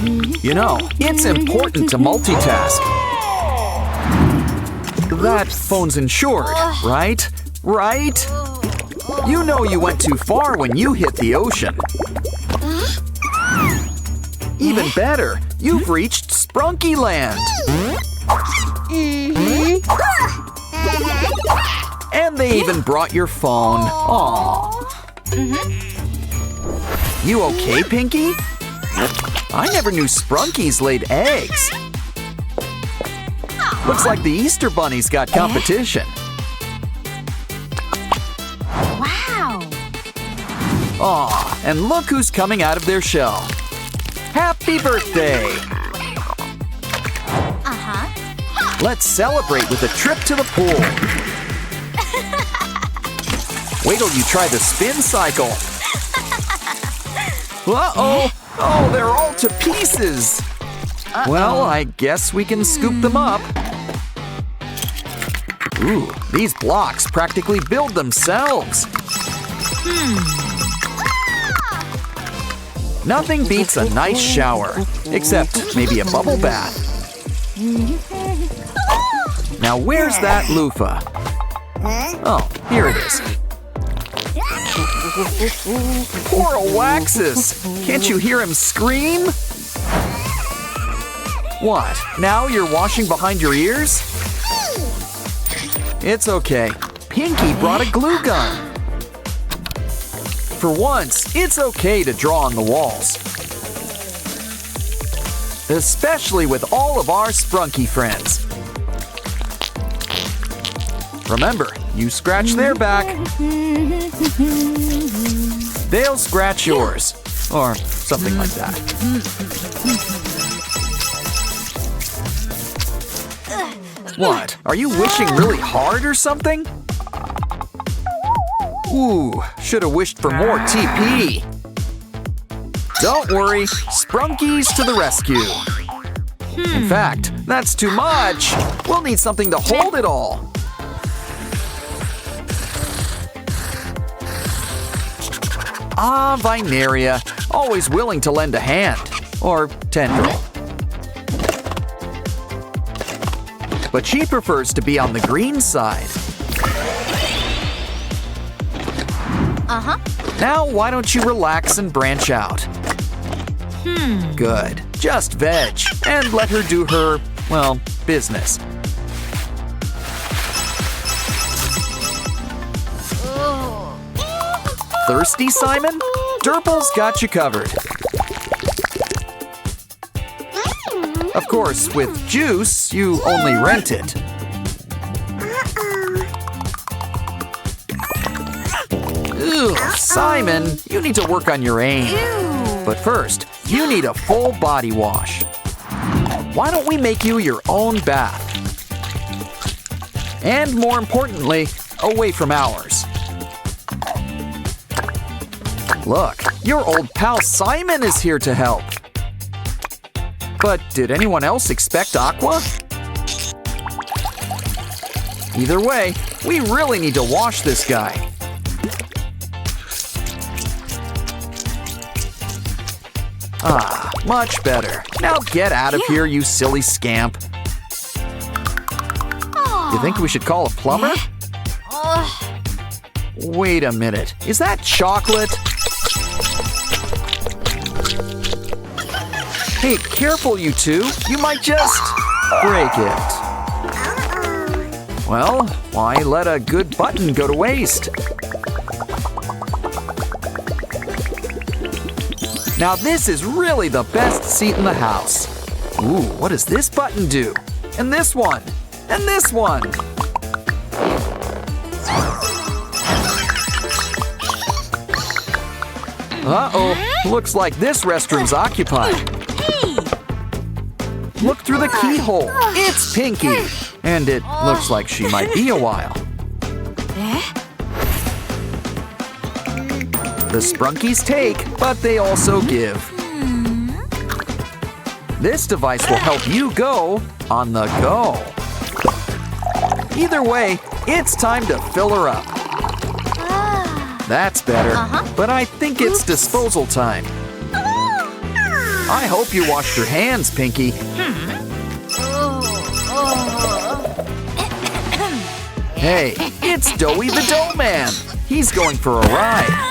You know, it's important to multitask. That phone's insured, right? Right? You know you went too far when you hit the ocean. Even better, you've reached Sprunki land. And they even brought your phone. Aww. You okay, Pinky? I never knew Sprunkies laid eggs. Looks like the Easter Bunny's got competition. Wow! Aw, and look who's coming out of their shell. Happy birthday! Let's celebrate with a trip to the pool. Wait till you try the spin cycle. Uh-oh! Oh, they're all to pieces. Well, I guess we can scoop them up. Ooh, these blocks practically build themselves. Nothing beats a nice shower, except maybe a bubble bath. Now where's that loofah? Oh, here it is. Poor Alexis! Can't you hear him scream? What? Now you're washing behind your ears? It's okay. Pinky brought a glue gun. For once, it's okay to draw on the walls. Especially with all of our Sprunki friends. Remember, you scratch their back, they'll scratch yours. Or something like that. What? Are you wishing really hard or something? Ooh, should have wished for more TP. Don't worry, Sprunkies to the rescue. In fact, that's too much. We'll need something to hold it all. Ah, Vinaria, always willing to lend a hand. Or tendril. But she prefers to be on the green side. Now, why don't you relax and branch out? Good. Just veg and let her do her, well, business. Thirsty, Simon? Durple's got you covered. Of course, with juice, you only rent it. Ugh, Simon, you need to work on your aim. But first, you need a full body wash. Why don't we make you your own bath? And more importantly, away from ours. Look, your old pal Simon is here to help. But did anyone else expect Aqua? Either way, we really need to wash this guy. Ah, much better. Now get out of here, you silly scamp. You think we should call a plumber? Wait a minute. Is that chocolate? Hey, careful, you two. You might just break it. Well, why let a good button go to waste? Now this is really the best seat in the house. Ooh, what does this button do? And this one. And this one. Uh-oh, looks like this restroom's occupied. Look through the keyhole. It's Pinky. And it looks like she might be a while. The Sprunkies take, but they also give. This device will help you go on the go. Either way, it's time to fill her up. That's better, but I think it's disposal time. I hope you washed your hands, Pinky. Hey, it's Doughy the Dough Man. He's going for a ride.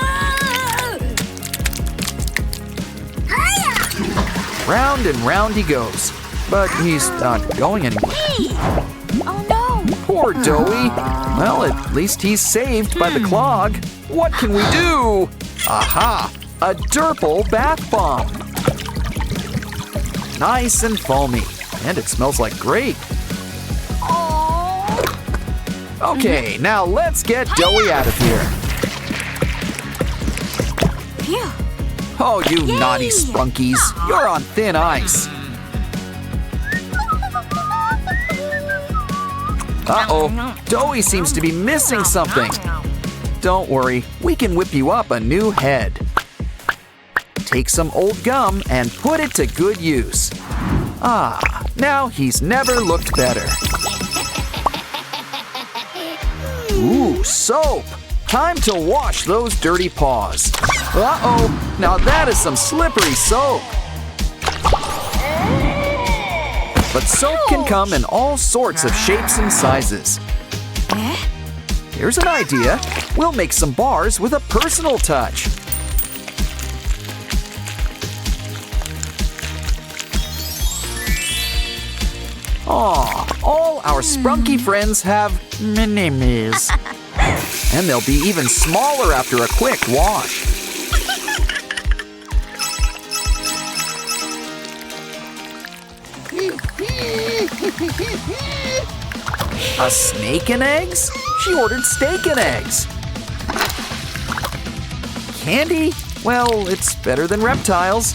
Round and round he goes, but he's not going anywhere. Oh no! Poor Doughy. Well, at least he's saved by the clog. What can we do? Aha! A Durple bath bomb. Nice and foamy, and it smells like grape. Okay, now let's get Doughy out of here. Phew. Oh, you naughty Sprunkies. You're on thin ice. Uh-oh, Doughy seems to be missing something. Don't worry, we can whip you up a new head. Take some old gum and put it to good use. Ah, now he's never looked better. Ooh, soap! Time to wash those dirty paws. Uh-oh, now that is some slippery soap. But soap can come in all sorts of shapes and sizes. Here's an idea. We'll make some bars with a personal touch. Aw, all our Sprunky friends have mini-me's. And they'll be even smaller after a quick wash. A snake and eggs? She ordered steak and eggs. Candy? Well, it's better than reptiles.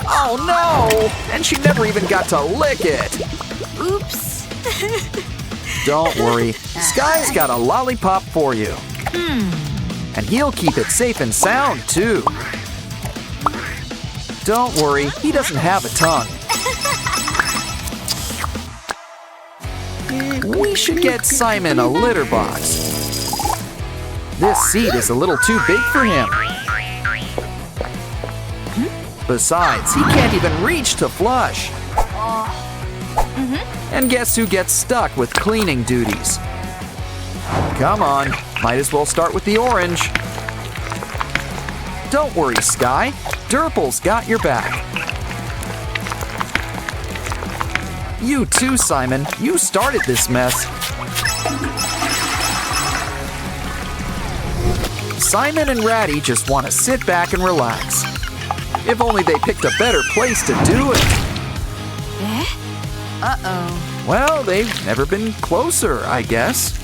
Oh no! And she never even got to lick it. Oops. Don't worry, Sky's got a lollipop for you. And he'll keep it safe and sound, too. Don't worry, he doesn't have a tongue. We should get Simon a litter box. This seat is a little too big for him. Besides, he can't even reach to flush. And guess who gets stuck with cleaning duties? Come on, might as well start with the orange. Don't worry, Sky. Durple's got your back. You too, Simon. You started this mess. Simon and Ratty just want to sit back and relax. If only they picked a better place to do it. Uh-oh. Well, they've never been closer, I guess.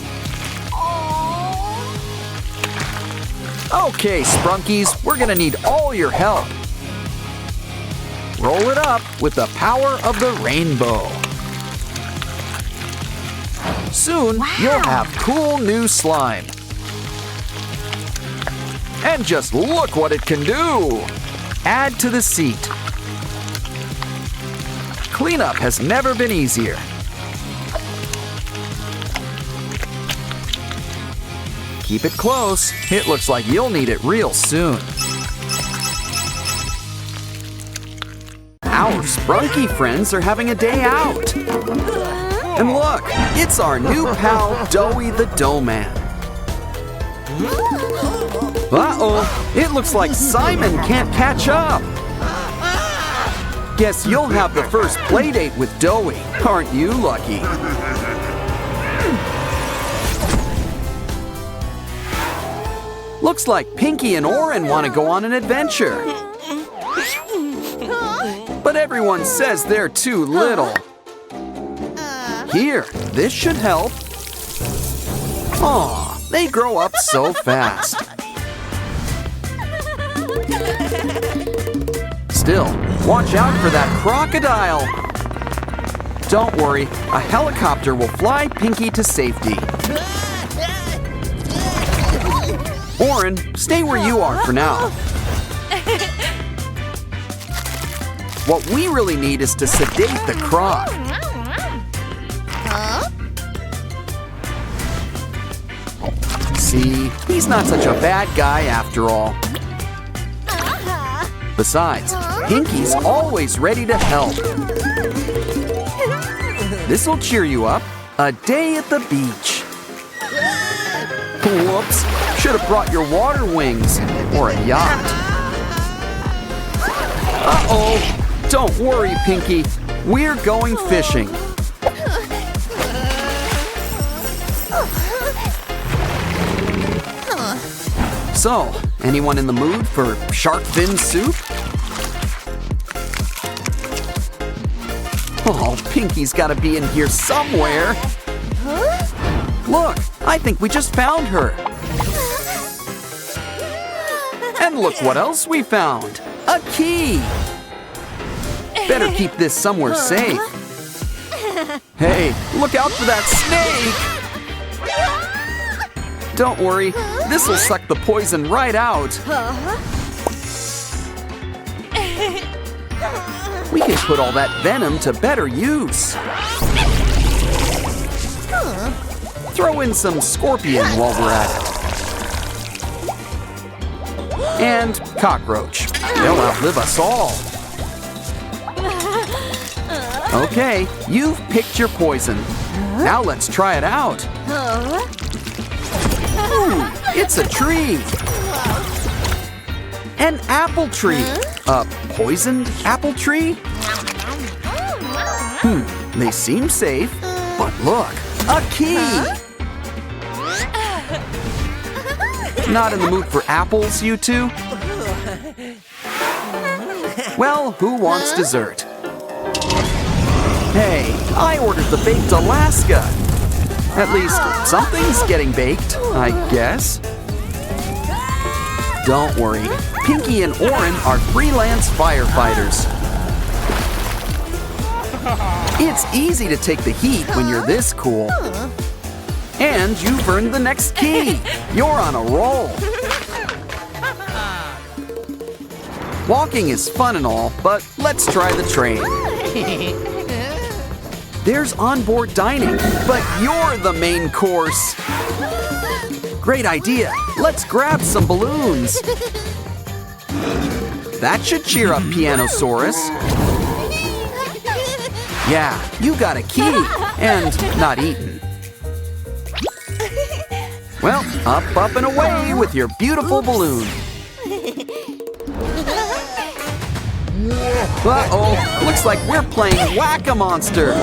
Okay, Sprunkies, we're gonna need all your help. Roll it up with the power of the rainbow. Soon, you'll have cool new slime. And just look what it can do. Add to the seat. Cleanup has never been easier. Keep it close. It looks like you'll need it real soon. Our Sprunky friends are having a day out. And look, it's our new pal, Doughy the Dough Man. Uh-oh, it looks like Simon can't catch up. Guess you'll have the first playdate with Doughy. Aren't you lucky? Looks like Pinky and Oren want to go on an adventure. But everyone says they're too little. Here, this should help. Aw, they grow up so fast. Still, watch out for that crocodile. Don't worry, a helicopter will fly Pinky to safety. Oren, stay where you are for now. What we really need is to sedate the croc. See, he's not such a bad guy after all. Besides, Pinky's always ready to help. This'll cheer you up. A day at the beach. Whoops, should have brought your water wings or a yacht. Uh-oh, don't worry, Pinky. We're going fishing. So, anyone in the mood for shark fin soup? Oh, Pinky's gotta be in here somewhere. Look, I think we just found her. And look what else we found. A key. Better keep this somewhere safe. Hey, look out for that snake. Don't worry, this'll suck the poison right out. We can put all that venom to better use. Throw in some scorpion while we're at it. And cockroach. They'll outlive us all. Okay, you've picked your poison. Now let's try it out. Ooh, it's a tree. An apple tree. A poisoned apple tree? They seem safe, but look, a key. Not in the mood for apples, you two? Well, who wants dessert? Hey, I ordered the baked Alaska. At least something's getting baked, I guess. Don't worry, Pinky and Oren are freelance firefighters. It's easy to take the heat when you're this cool. And you've earned the next key. You're on a roll. Walking is fun and all, but let's try the train. There's onboard dining, but you're the main course. Great idea. Let's grab some balloons. That should cheer up Pianosaurus. Yeah, you got a key and not eaten. Well, up and away with your beautiful balloon. Uh-oh, looks like we're playing Whack-A-Monster.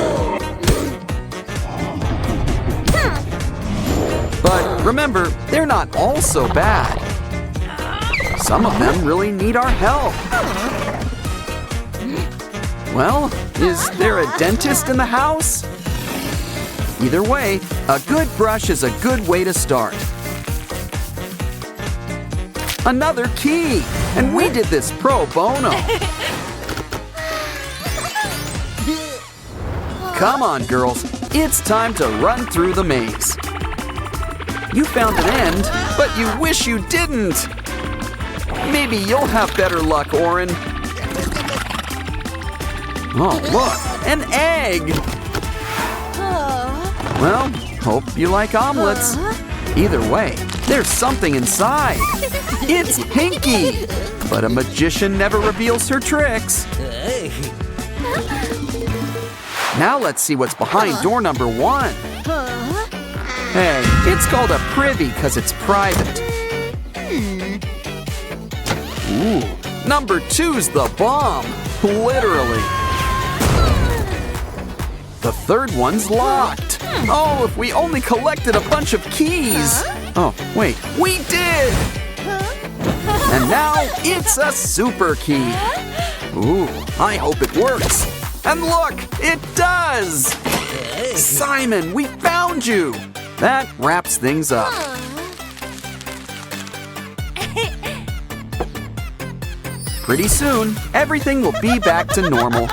But remember, they're not all so bad. Some of them really need our help. Well, is there a dentist in the house? Either way, a good brush is a good way to start. Another key, and we did this pro bono. Come on, girls, it's time to run through the maze. You found an end, but you wish you didn't. Maybe you'll have better luck, Oren. Oh, look, an egg. Well, hope you like omelets. Either way, there's something inside. It's Pinky, but a magician never reveals her tricks. Now let's see what's behind door number 1. Hey, it's called a privy because it's private. Ooh, number 2's the bomb, literally. The third one's locked. Oh, if we only collected a bunch of keys. Oh, wait, we did! And now it's a super key. Ooh, I hope it works. And look, it does! Simon, we found you! That wraps things up. Pretty soon, everything will be back to normal.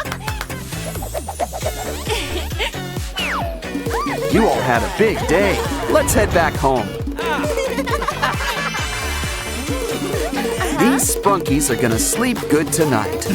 You all had a big day. Let's head back home. These Sprunkies are gonna sleep good tonight.